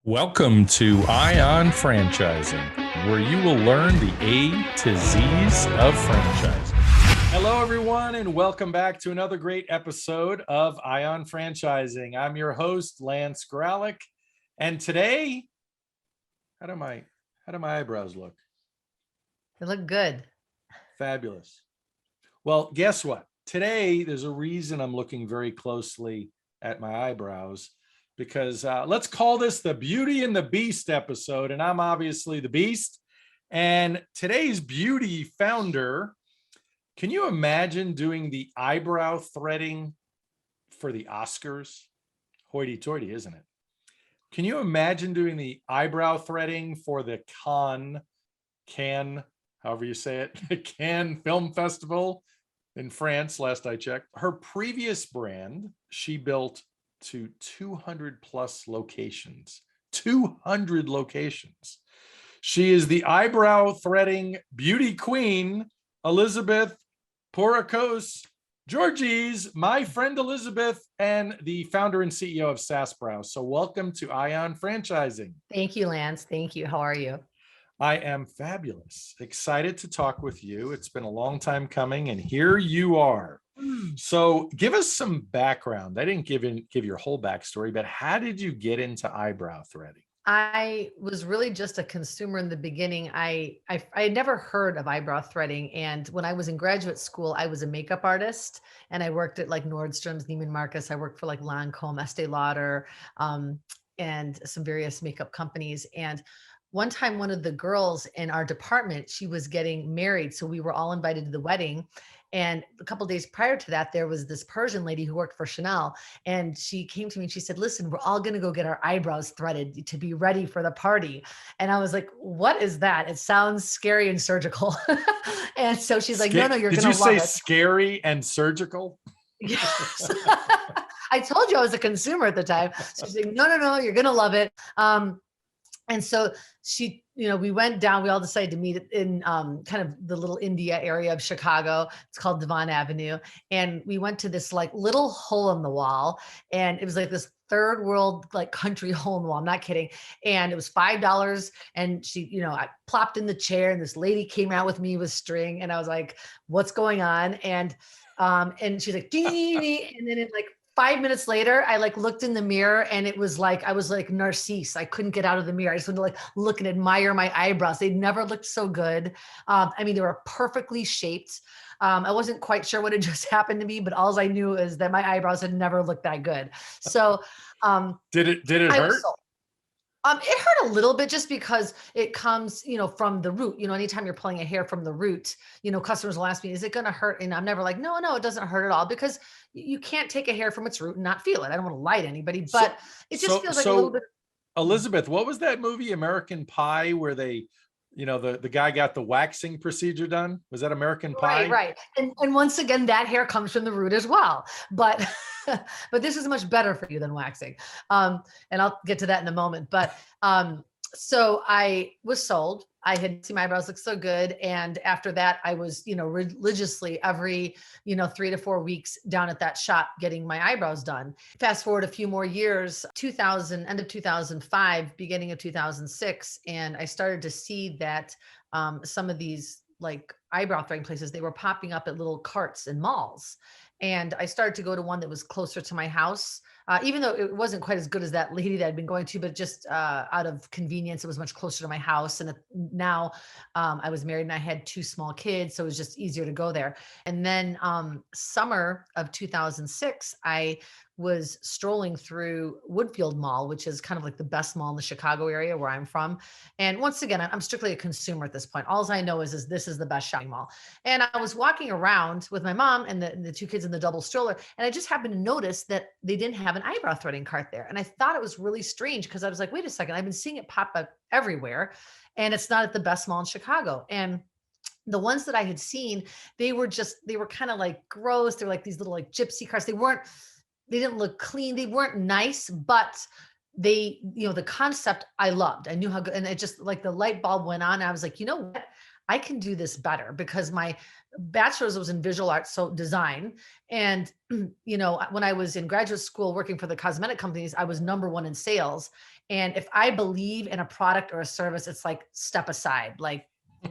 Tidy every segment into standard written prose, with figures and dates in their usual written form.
Welcome to Ion Franchising, where you will learn the A to Z's of franchising. Hello, everyone, and welcome back to another great episode of Ion Franchising. I'm your host, Lance Graulich, and today, how do my eyebrows look? They look good. Fabulous. Well, guess what? Today, there's a reason I'm looking very closely at my eyebrows, because let's call this the Beauty and the Beast episode. And I'm obviously the Beast. And today's beauty founder, can you imagine doing the eyebrow threading for the Oscars? Hoity-toity, isn't it? Can you imagine doing the eyebrow threading for the Cannes, however you say it, the Cannes Film Festival in France, last I checked? Her previous brand, she built to 200 plus locations. 200 locations. She is the eyebrow threading beauty queen, Elizabeth Porikos-Gorgees, my friend Elizabeth, and the founder and CEO of Saas Brow. So welcome to Ion Franchising. Thank you, Lance. Thank you. How are you? I am fabulous. Excited to talk with you. It's been a long time coming, and here you are. So give us some background. I didn't give your whole backstory, but how did you get into eyebrow threading? I was really just a consumer in the beginning. I had never heard of eyebrow threading. And when I was in graduate school, I was a makeup artist and I worked at like Nordstrom's, Neiman Marcus. I worked for like Lancome, Estee Lauder, and some various makeup companies. And one time, one of the girls in our department, she was getting married. So we were all invited to the wedding. And a couple of days prior to that, there was this Persian lady who worked for Chanel. And she came to me and she said, listen, we're all going to go get our eyebrows threaded to be ready for the party. And I was like, what is that? It sounds scary and surgical. And so she's like, no, you're going to love it. Did you say scary and surgical? Yes. I told you I was a consumer at the time. So she's like, no, you're going to love it. And so she, we went down, we all decided to meet in kind of the little India area of Chicago. It's called Devon Avenue. And we went to this like little hole in the wall. And it was like this third world, like country hole in the wall. I'm not kidding. And it was $5. And she, I plopped in the chair and this lady came out with me with string. And I was like, what's going on? And she's like, dee, and then it like 5 minutes later, I like looked in the mirror and it was like, I was like Narcisse. I couldn't get out of the mirror. I just wanted to like look and admire my eyebrows. They never looked so good. They were perfectly shaped. I wasn't quite sure what had just happened to me, but all I knew is that my eyebrows had never looked that good. So did it hurt? It hurt a little bit just because it comes, from the root. Anytime you're pulling a hair from the root, customers will ask me, is it going to hurt? And I'm never like, no, it doesn't hurt at all, because you can't take a hair from its root and not feel it. I don't want to lie to anybody, but it just feels like a little bit. Elizabeth, what was that movie, American Pie, where they, the guy got the waxing procedure done? Was that American Pie? Right. And once again, that hair comes from the root as well. But but this is much better for you than waxing. And I'll get to that in a moment. But so I was sold. I had seen my eyebrows look so good. And after that, I was, religiously every, 3 to 4 weeks down at that shop getting my eyebrows done. Fast forward a few more years, end of 2005, beginning of 2006. And I started to see that some of these like eyebrow threading places, they were popping up at little carts in malls. And I started to go to one that was closer to my house, even though it wasn't quite as good as that lady that I'd been going to, but just out of convenience, it was much closer to my house. And now I was married and I had 2 small kids, so it was just easier to go there. And then summer of 2006, I was strolling through Woodfield Mall, which is kind of like the best mall in the Chicago area where I'm from. And once again, I'm strictly a consumer at this point. All I know is this is the best shopping mall. And I was walking around with my mom and the 2 kids in the double stroller. And I just happened to notice that they didn't have an eyebrow threading cart there. And I thought it was really strange because I was like, wait a second, I've been seeing it pop up everywhere. And it's not at the best mall in Chicago. And the ones that I had seen, they were kind of like gross. They were like these little like gypsy carts. They didn't look clean. They weren't nice, but the concept I loved. I knew how good, and it just like the light bulb went on. I was like, you know what? I can do this better, because my bachelor's was in visual arts, so design. And, when I was in graduate school working for the cosmetic companies, I was number 1 in sales. And if I believe in a product or a service, it's like step aside. Like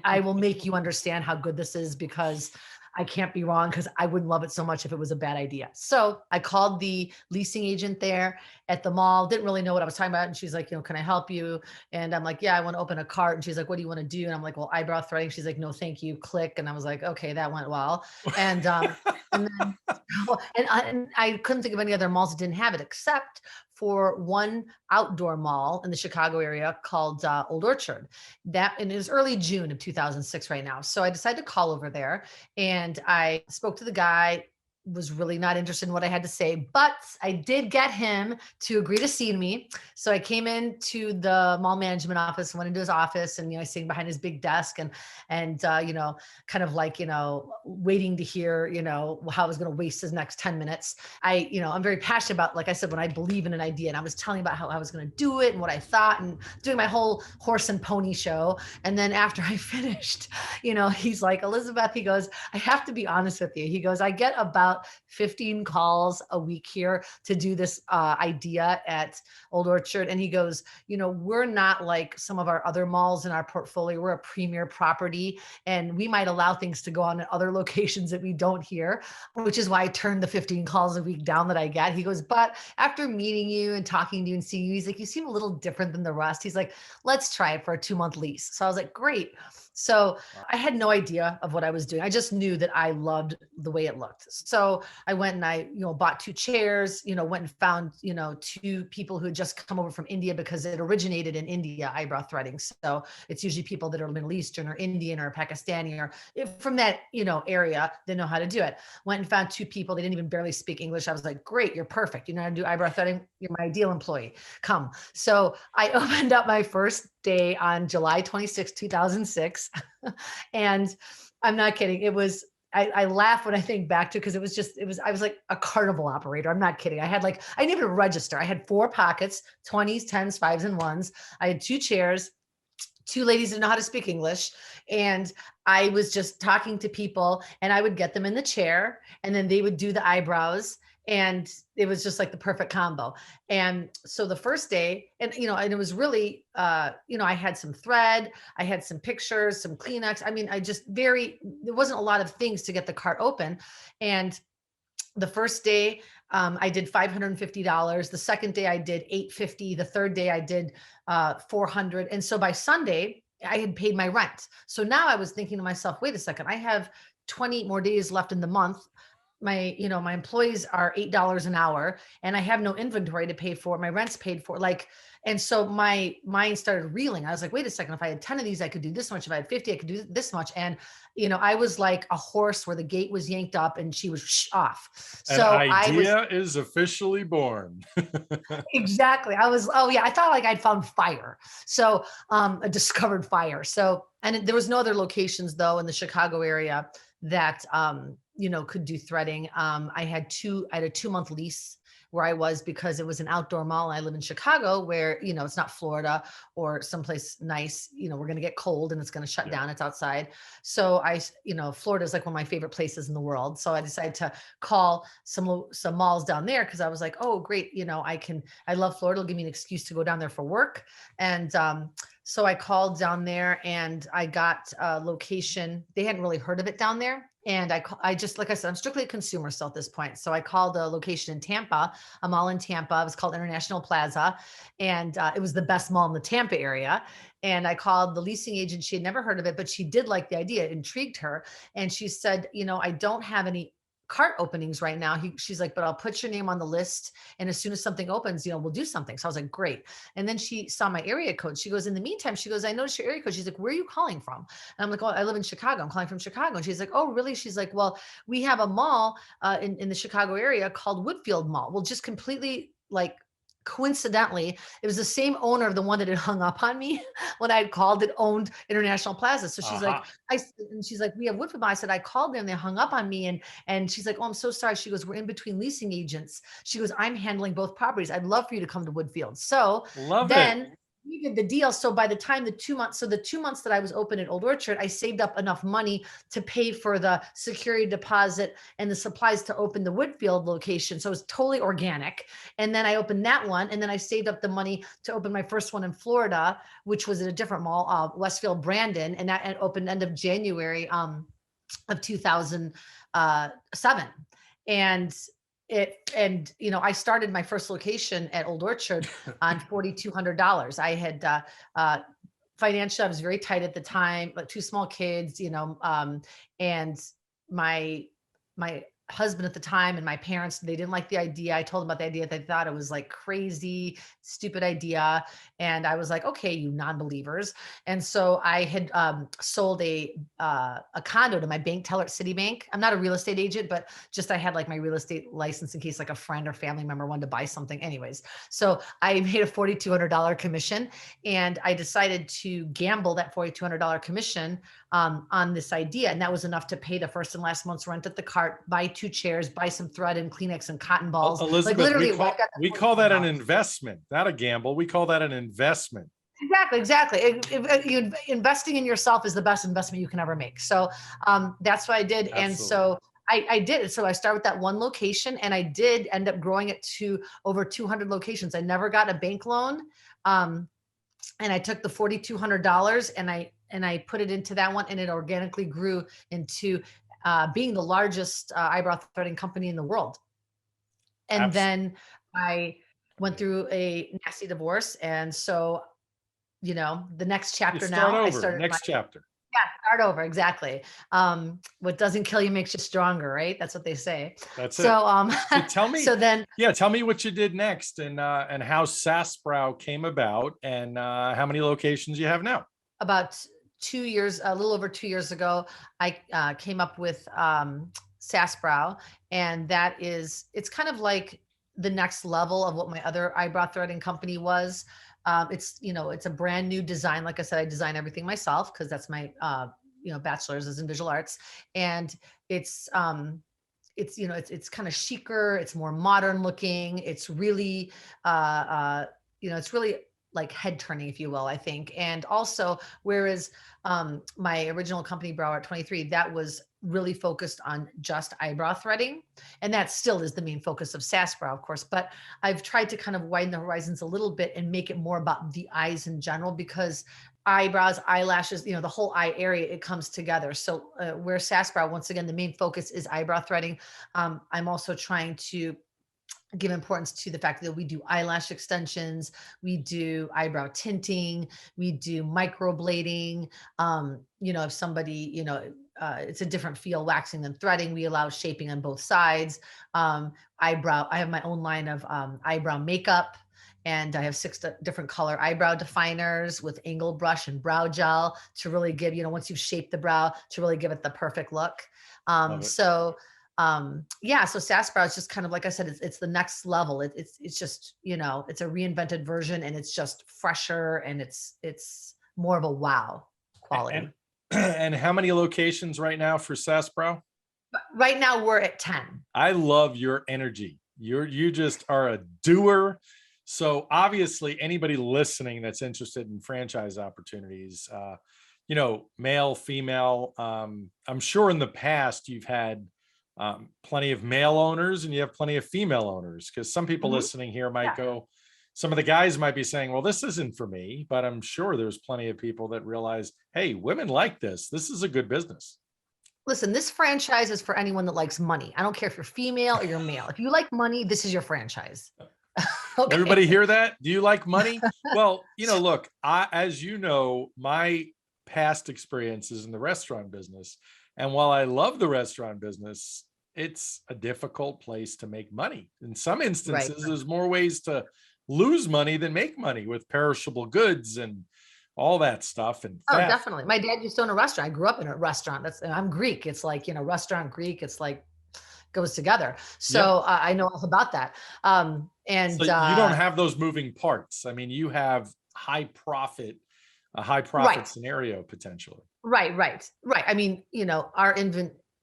I will make you understand how good this is because I can't be wrong because I wouldn't love it so much if it was a bad idea. So I called the leasing agent there at the mall, didn't really know what I was talking about. And she's like, can I help you? And I'm like, yeah, I want to open a cart. And she's like, what do you want to do? And I'm like, well, eyebrow threading. She's like, no, thank you. Click. And I was like, okay, that went well. And then and I couldn't think of any other malls that didn't have it except for one outdoor mall in the Chicago area called Old Orchard. That and it was early June of 2006 right now. So I decided to call over there and I spoke to the guy, was really not interested in what I had to say, but I did get him to agree to see me. So I came into the mall management office, went into his office, and I sitting behind his big desk and kind of like waiting to hear how I was going to waste his next 10 minutes. I'm very passionate about, like I said, when I believe in an idea, and I was telling about how I was going to do it and what I thought, and doing my whole horse and pony show. And then after I finished, he's like, Elizabeth, he goes, I have to be honest with you. He goes, I get about 15 calls a week here to do this idea at Old Orchard. And he goes, we're not like some of our other malls in our portfolio. We're a premier property and we might allow things to go on in other locations that we don't here, which is why I turned the 15 calls a week down that I get. He goes, but after meeting you and talking to you and seeing you, he's like, you seem a little different than the rest. He's like, let's try it for a 2-month lease. So I was like, great. So I had no idea of what I was doing. I just knew that I loved the way it looked. So I went and I, bought 2 chairs, went and found, 2 people who had just come over from India because it originated in India, eyebrow threading. So it's usually people that are Middle Eastern or Indian or Pakistani or from that, area, they know how to do it. Went and found 2 people. They didn't even barely speak English. I was like, great, you're perfect. You know how to do eyebrow threading. You're my ideal employee. Come. So I opened up my first day on July 26, 2006. And I'm not kidding. It was, I laugh when I think back to, because I was like a carnival operator. I'm not kidding. I didn't even register. I had 4 pockets, 20s, 10s, 5s, and 1s. I had 2 chairs, 2 ladies who know how to speak English. And I was just talking to people and I would get them in the chair and then they would do the eyebrows. And it was just like the perfect combo. And so the first day, and it was really, I had some thread, I had some pictures, some Kleenex. I mean, there wasn't a lot of things to get the cart open. And the first day, I did $550. The second day I did $850. The third day I did $400. And so by Sunday, I had paid my rent. So now I was thinking to myself, wait a second, I have 20 more days left in the month. My employees are $8 an hour and I have no inventory to pay for. My rent's paid for. And so my mind started reeling. I was like, wait a second, if I had 10 of these, I could do this much. If I had 50, I could do this much. And, I was like a horse where the gate was yanked up and she was off. So An idea is officially born. Exactly. I thought like I'd found fire. So, a discovered fire. So, and there was no other locations though in the Chicago area that, could do threading. I had a 2-month lease where I was because it was an outdoor mall. I live in Chicago where, it's not Florida or someplace nice, we're going to get cold and it's going to shut down. It's outside. So Florida is like one of my favorite places in the world. So I decided to call some malls down there because I was like, oh, great. I love Florida. It'll give me an excuse to go down there for work. And, so I called down there and I got a location. They hadn't really heard of it down there. And I just, like I said, I'm strictly a consumer still at this point. So I called a location in Tampa, a mall in Tampa. It was called International Plaza. And it was the best mall in the Tampa area. And I called the leasing agent. She had never heard of it, but she did like the idea. It intrigued her. And she said, I don't have any cart openings right now. She's like, but I'll put your name on the list. And as soon as something opens, we'll do something. So I was like, great. And then she saw my area code. She goes, in the meantime, she goes, I noticed your area code. She's like, where are you calling from? And I'm like, oh, I live in Chicago. I'm calling from Chicago. And she's like, oh, really? She's like, well, we have a mall in the Chicago area called Woodfield Mall. Well, just completely coincidentally, it was the same owner of the one that had hung up on me when I had called that owned International Plaza. So she's like, we have Woodfield Mall. I said, I called them, they hung up on me. And she's like, oh, I'm so sorry. She goes, we're in between leasing agents. She goes, I'm handling both properties. I'd love for you to come to Woodfield. So Love then it. we did the deal. So by the time the 2 months, so the 2 months that I was open at Old Orchard, I saved up enough money to pay for the security deposit and the supplies to open the Woodfield location. So it was totally organic. And then I opened that one. And then I saved up the money to open my first one in Florida, which was at a different mall, Westfield Brandon. And that opened end of January of 2007. And I started my first location at Old Orchard on $4,200. I had financially, I was very tight at the time, but two small kids, and my husband at the time and my parents, they didn't like the idea. I told them about the idea. They thought it was like crazy, stupid idea. And I was like, okay, you non-believers. And so I had sold a condo to my bank teller at Citibank. I'm not a real estate agent, but just I had like my real estate license in case like a friend or family member wanted to buy something. Anyways, so I made a $4,200 commission, and I decided to gamble that $4,200 commission on this idea. And that was enough to pay the first and last month's rent at the cart, buy 2 chairs, buy some thread and Kleenex and cotton balls. Elizabeth, like literally, we call that an investment, not a gamble. We call that an investment. Exactly. Investing in yourself is the best investment you can ever make. So that's what I did. Absolutely. And so I did it. So I started with that one location, and I did end up growing it to over 200 locations. I never got a bank loan. And I took the $4,200 and I put it into that one, and it organically grew into being the largest eyebrow threading company in the world. And then I went through a nasty divorce. And so, the next chapter now, I started chapter. Yeah, start over. Exactly. What doesn't kill you makes you stronger, right? That's what they say. That's so, So tell me, so tell me what you did next, and how Saas Brow came about, and how many locations you have now. About 2 years, a little over 2 years ago, I came up with Saas Brow, and it's kind of like the next level of what my other eyebrow threading company was. It's a brand new design. Like I said, I design everything myself because that's my bachelor's is in visual arts, and it's kind of chicer. It's more modern looking. It's really it's really like head turning, if you will, I think. And also, whereas my original company, Brow Art 23, that was really focused on just eyebrow threading. And that still is the main focus of Saas Brow, of course. But I've tried to kind of widen the horizons a little bit and make it more about the eyes in general, because eyebrows, eyelashes, the whole eye area, it comes together. So where Saas Brow, once again, the main focus is eyebrow threading. I'm also trying to give importance to the fact that we do eyelash extensions, we do eyebrow tinting, we do microblading. If somebody, it's a different feel waxing than threading, we allow shaping on both sides. I have my own line of eyebrow makeup, and I have 6 different color eyebrow definers with angle brush and brow gel to really give, once you've shaped the brow, to really give it the perfect look. So Saas Brow is just kind of, like I said, it's the next level. It's just, it's a reinvented version, and it's just fresher, and it's more of a wow quality. And how many locations right now for Saas Brow? Right now we're at 10. I love your energy. You just are a doer. So obviously anybody listening that's interested in franchise opportunities, male, female, I'm sure in the past you've had plenty of male owners and you have plenty of female owners, because some people listening here might go, some of the guys might be saying, well, this isn't for me, but I'm sure there's plenty of people that realize, hey, women like this. This is a good business. Listen, this franchise is for anyone that likes money. I don't care if you're female or you're male. If you like money, this is your franchise. Okay. Everybody hear that? Do you like money? Well, look, as you know, my past experiences in the restaurant business, and while I love the restaurant business, it's a difficult place to make money. In some instances, there's more ways to lose money than make money with perishable goods and all that stuff. And theft. Definitely. My dad used to own a restaurant. I grew up in a restaurant. I'm Greek. It's like, restaurant Greek. It's like goes together. So I know all about that. So you don't have those moving parts. I mean, you have a high profit scenario potentially. Right. I mean,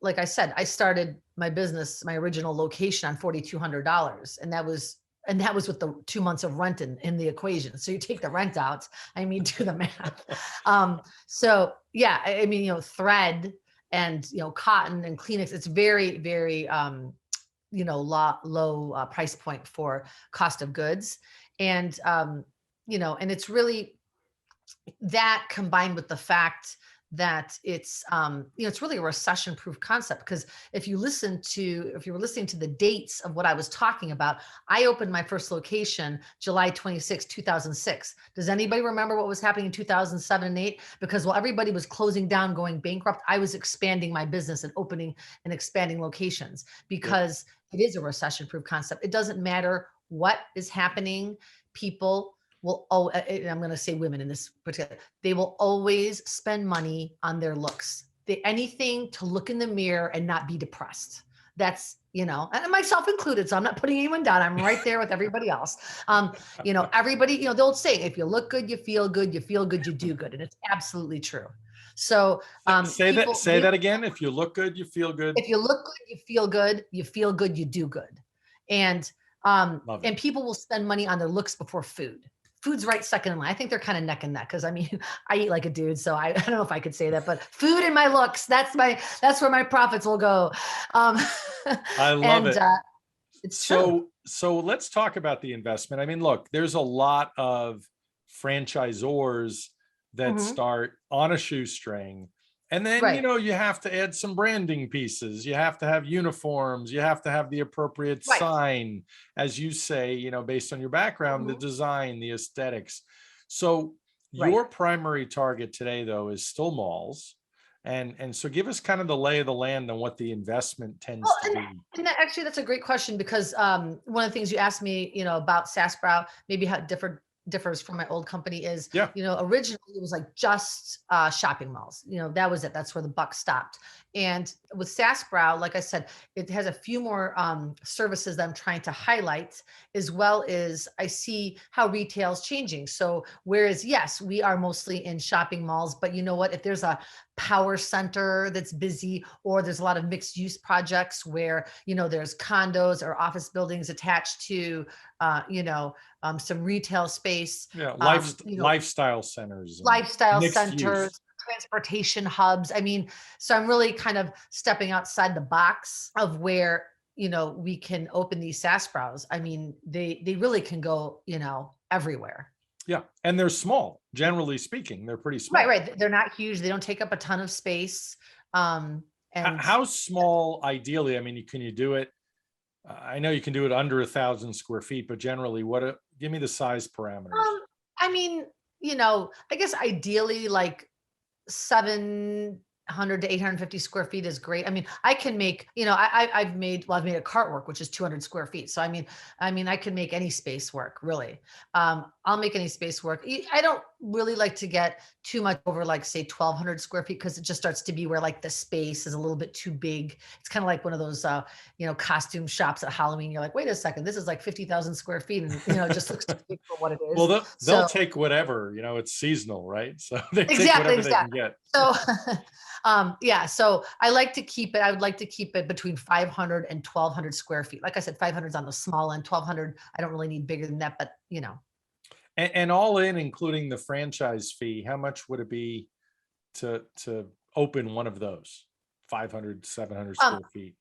like I said, I started my business, my original location on $4,200. And that was And that was with the 2 months of rent in the equation. So you take the rent out, I mean, do the math. So yeah, I mean, thread and, cotton and Kleenex, it's very, very, low price point for cost of goods. And, and it's really that combined with the fact that it's really a recession proof concept. Because if you were listening to the dates of what I was talking about, I opened my first location July 26, 2006. Does anybody remember what was happening in 2007 and 8? Because while everybody was closing down, going bankrupt, I was expanding my business and opening and expanding locations, because it is a recession proof concept. It doesn't matter what is happening. People will, I'm going to say women in this particular, they will always spend money on their looks. Anything to look in the mirror and not be depressed. That's, and myself included. So I'm not putting anyone down. I'm right there with everybody else. Everybody, the old saying, if you look good, you feel good, you do good. And it's absolutely true. So say that again. If you look good, you feel good. If you look good, you feel good, you do good. And people will spend money on their looks before food. Food's right second in line. I think they're kind of neck and neck, because I mean, I eat like a dude, so I don't know if I could say that, but food and my looks, that's where my profits will go. I love it. It's true. So let's talk about the investment. I mean, look, there's a lot of franchisors that start on a shoestring. And then, you have to add some branding pieces. You have to have uniforms. You have to have the appropriate sign, as you say, based on your background, the design, the aesthetics. So your primary target today, though, is still malls. And so give us kind of the lay of the land on what the investment tends to be. And actually, that's a great question, because one of the things you asked me, about Saas Brow, maybe how it differs from my old company is, originally it was like just shopping malls. That was it. That's where the buck stopped. And with Saas Brow, like I said, it has a few more services that I'm trying to highlight, as well as I see how retail is changing. So whereas, yes, we are mostly in shopping malls, but you know what? If there's a power center that's busy, or there's a lot of mixed use projects where, there's condos or office buildings attached to, some retail space. Yeah, lifestyle centers. Lifestyle centers. Transportation hubs. I mean, so I'm really kind of stepping outside the box of where, we can open these Saas Brows. I mean, they really can go, everywhere. Yeah. And they're small, generally speaking, they're pretty small. Right. They're not huge. They don't take up a ton of space. And how small ideally? I mean, can you do it? I know you can do it under 1,000 square feet, but generally give me the size parameters. I mean, I guess ideally like 700 to 850 square feet is great. I mean, I can make, I've made a cartwork, which is 200 square feet. So, I mean, I can make any space work, really. I'll make any space work. I don't really like to get too much over, like, say 1,200 square feet, because it just starts to be where like the space is a little bit too big. It's kind of like one of those, costume shops at Halloween. You're like, wait a second, this is like 50,000 square feet. And, it just looks too big for what it is. Well, they'll take whatever, it's seasonal, right? So they take whatever they can get. So, so I like to keep it. I would like to keep it between 500 and 1,200 square feet. Like I said, 500 is on the small end. 1,200, I don't really need bigger than that, but And all in, including the franchise fee, how much would it be to open one of those 500, 700 square feet?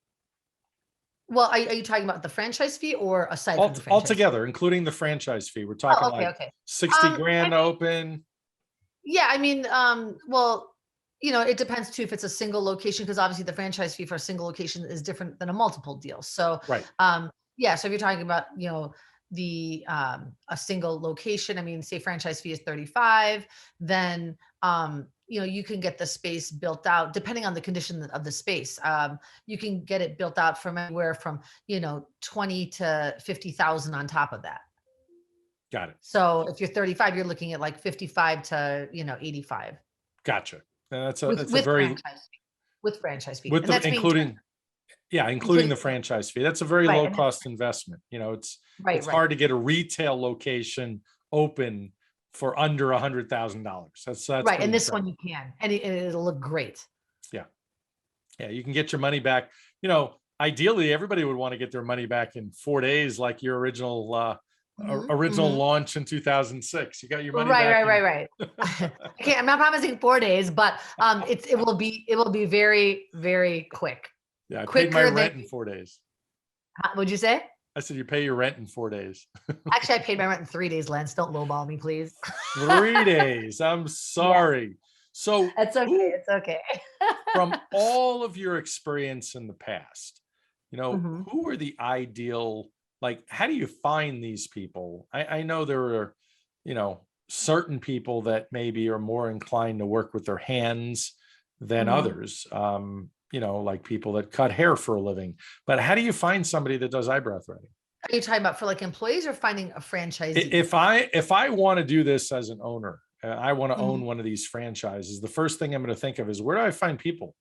Well, are you talking about the franchise fee or aside from the franchise altogether, including the franchise fee? We're talking 60 grand to open. Yeah, I mean, well, it depends too if it's a single location, because obviously the franchise fee for a single location is different than a multiple deal. So, right. So if you're talking about, the a single location, I mean, say franchise fee is 35, then you can get the space built out depending on the condition of the space. You can get it built out from anywhere from 20 to 50,000 on top of that. Got it. So if you're 35, you're looking at like 55 to 85. Gotcha. And that's with a very franchise fee, including the franchise fee. That's a very low cost investment. It's hard to get a retail location open for under $100,000. That's right. And this one you can, and it'll look great. Yeah. You can get your money back. ideally everybody would want to get their money back in 4 days, like your original Mhm. launch in 2006. You got your money Right, back right, in. right, right. I'm not promising 4 days, but it will be very, very quick. Yeah, I paid my Quicker than, rent in 4 days. would you say? I said you pay your rent in 4 days. Actually, I paid my rent in 3 days, Lance. Don't lowball me, please. 3 days. I'm Yeah, sorry. So it's okay. who, It's okay. from all of your experience in the past, Mhm. who are the ideal, like, how do you find these people? I know there are, certain people that maybe are more inclined to work with their hands than Mhm. others. Like people that cut hair for a living. But how do you find somebody that does eyebrow threading? Are you talking about for like employees or finding a franchisee? If I want to do this as an owner, I want to own Mhm. one of these franchises, the first thing I'm going to think of is, where do I find people?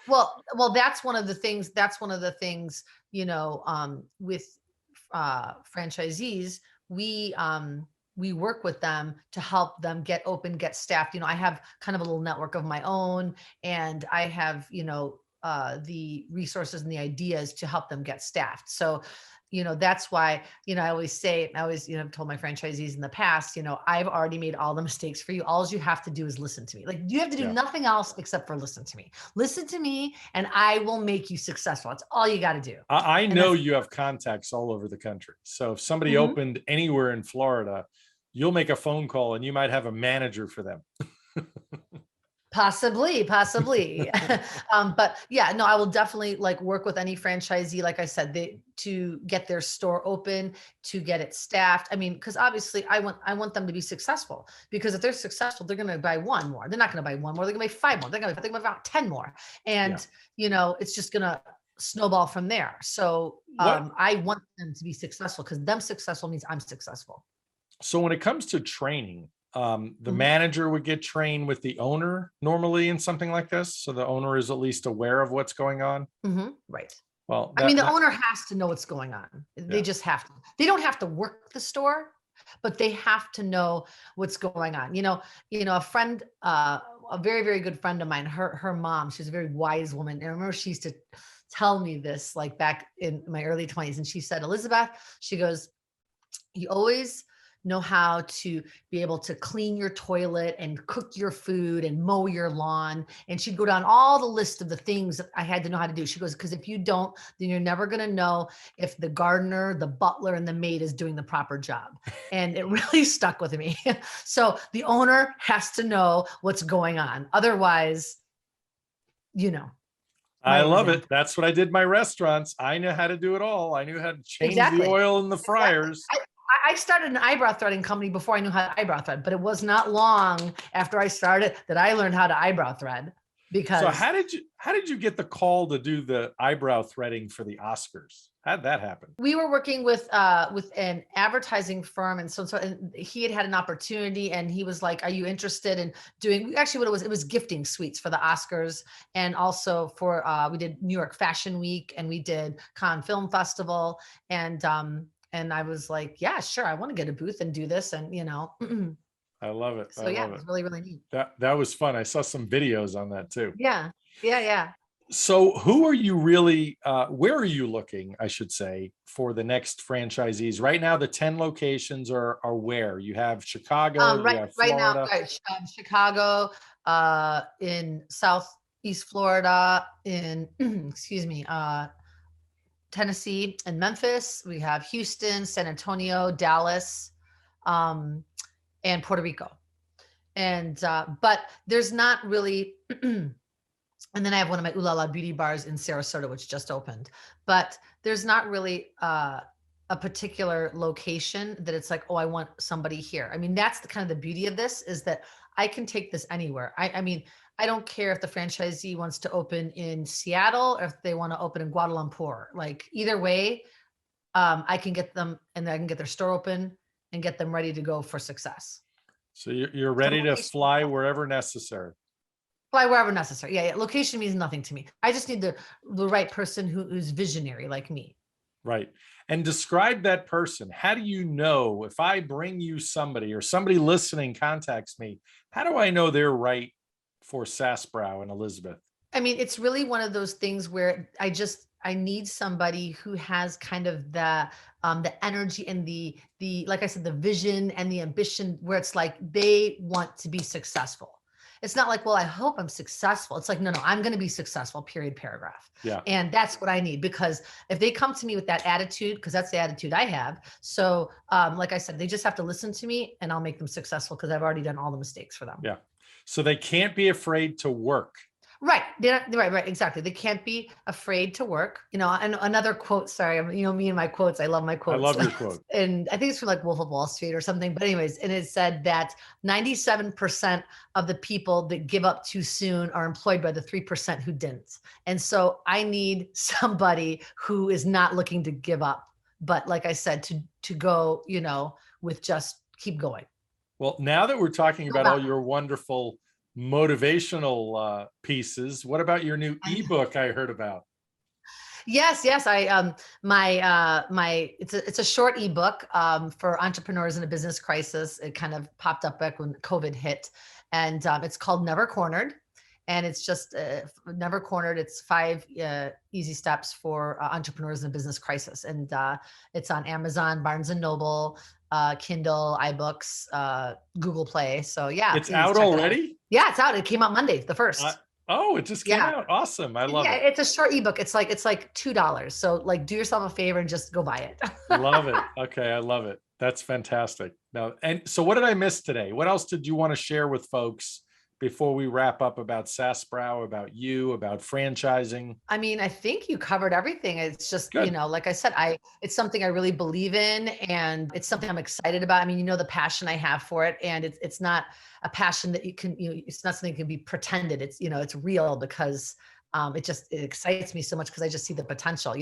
Well, that's one of the things. That's one of the things. With franchisees, we work with them to help them get open, get staffed. I have kind of a little network of my own, and I have the resources and the ideas to help them get staffed. So that's why I always say, I always told my franchisees in the past, I've already made all the mistakes for you. All you have to do is listen to me. Like, you have to do Yeah. nothing else except for listen to me. Listen to me, and I will make you successful. That's all you got to do. I And know that's you have contacts all over the country. So if somebody Mhm. opened anywhere in Florida, you'll make a phone call and you might have a manager for them. Possibly. But yeah, no, I will definitely like work with any franchisee, like I said, to get their store open, to get it staffed. I mean, because obviously I want them to be successful, because if they're successful, they're going to buy one more. They're not going to buy one more. They're going to buy five more. They're going to buy 10 more. Yeah. And, it's just going to snowball from there. So What I want them to be successful, because them successful means I'm successful. So when it comes to training, the Mhm. manager would get trained with the owner normally in something like this. So the owner is at least aware of what's going on. Right. Well, I mean, that the that owner has to know what's going on. They yeah. just have to. They don't have to work the store, but they have to know what's going on. A friend, a very, very good friend of mine, her mom, she's a very wise woman. And I remember she used to tell me this like back in my early 20s. And she said, Elizabeth, she goes, you always know how to be able to clean your toilet and cook your food and mow your lawn. And she'd go down all the list of the things that I had to know how to do. She goes, because if you don't, then you're never going to know if the gardener, the butler, and the maid is doing the proper job. And it really stuck with me. So the owner has to know what's going on. Otherwise, you know, I my love it. example. That's what I did in my restaurants. I knew how to do it all. I knew how to change the Exactly. oil in the Exactly. fryers. I started an eyebrow threading company before I knew how to eyebrow thread, but it was not long after I started that I learned how to eyebrow thread, So because how did you get the call to do the eyebrow threading for the Oscars? How'd that happen? we were working with an advertising firm, and and he had an opportunity, and he was like, "Are you interested in doing?" Actually, what it was gifting suites for the Oscars, and also for we did New York Fashion Week, and we did Cannes Film Festival, and I was like, "Yeah, sure, I want to get a booth and do this," and I love it. I so yeah, love it it. was really, really neat. That was fun. I saw some videos on that too. Yeah, yeah, yeah. So who are you really, where are you looking, I should say, for the next franchisees? Right now, the 10 locations are where? You have Chicago, you have Right now, Florida. right, Chicago, in Southeast Florida, in excuse me, Tennessee and Memphis. We have Houston, San Antonio, Dallas, um, and Puerto Rico. And but there's not really. And then I have one of my Ooh La La beauty bars in Sarasota, which just opened. But there's not really a particular location that it's like, oh, I want somebody here. I mean, that's the kind of the beauty of this, is that I can take this anywhere. I mean, I don't care if the franchisee wants to open in Seattle or if they want to open in Kuala Lumpur. Like, either way, I can get them, and I can get their store open and get them ready to go for success. So you're So ready to location, fly wherever necessary. fly wherever necessary. Yeah, yeah. Location means nothing to me. I just need the right person who's visionary like me. Right. And describe that person. How do you know, if I bring you somebody or somebody listening contacts me, how do I know they're right for Saas Brow and Elizabeth? I mean, it's really one of those things where I need somebody who has kind of the energy and the like I said, the vision and the ambition, where it's like they want to be successful. It's not like, well, I hope I'm successful. It's like, no, I'm going to be successful, period, paragraph. Yeah. And that's what I need, because if they come to me with that attitude, because that's the attitude I have. So, like I said, they just have to listen to me and I'll make them successful, because I've already done all the mistakes for them. Yeah. So they can't be afraid to work. Right. Right. Exactly. They can't be afraid to work. And another quote, sorry, me and my quotes, I love my quotes. I love your quote. And I think it's from like Wolf of Wall Street or something, but anyways, and it said that 97% of the people that give up too soon are employed by the 3% who didn't. And so I need somebody who is not looking to give up, but like I said, to go, with just keep going. Well, now that we're talking about all your wonderful motivational pieces, what about your new ebook I heard about? Yes. I it's a short ebook for entrepreneurs in a business crisis. It kind of popped up back when COVID hit, and it's called Never Cornered. And it's just Never Cornered. It's 5 easy steps for entrepreneurs in a business crisis. And it's on Amazon, Barnes and Noble, Kindle, iBooks, Google Play. So yeah. It's out already? Yeah, it's out. It came out Monday, the 1st. It just came out. Awesome. I love it. It's a short ebook. It's like $2. So like, do yourself a favor and just go buy it. Love it. Okay. I love it. That's fantastic. Now, and so what did I miss today? What else did you want to share with folks before we wrap up about Saas Brow, about you, about franchising? I mean, I think you covered everything. It's just, Good. like I said, it's something I really believe in, and it's something I'm excited about. I mean, the passion I have for it, and it's not a passion that it's not something that can be pretended. It's, it's real, because it excites me so much, because I just see the potential.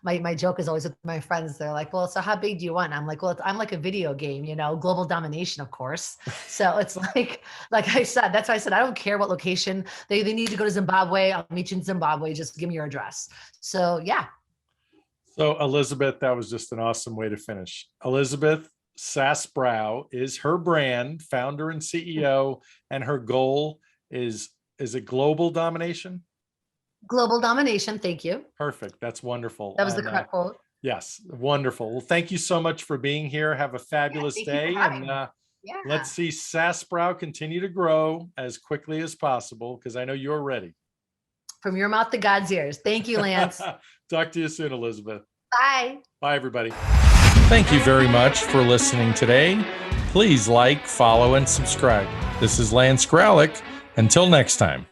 My joke is always with my friends. They're like, well, so how big do you want? I'm like, well, I'm like a video game, global domination, of course. So it's like I said, that's why I said, I don't care what location they need to go to Zimbabwe. I'll meet you in Zimbabwe. Just give me your address. So yeah. So Elizabeth, that was just an awesome way to finish. Elizabeth, Saas Brow is her brand, founder and CEO, and her goal is it global domination? Global domination. Thank you. Perfect. That's wonderful. That was the correct quote. Yes. Wonderful. Well, thank you so much for being here. Have a fabulous day. And let's see Saas Brow continue to grow as quickly as possible, because I know you're ready. From your mouth to God's ears. Thank you, Lance. Talk to you soon, Elizabeth. Bye. Bye, everybody. Thank you very much for listening today. Please like, follow, and subscribe. This is Lance Graulich. Until next time.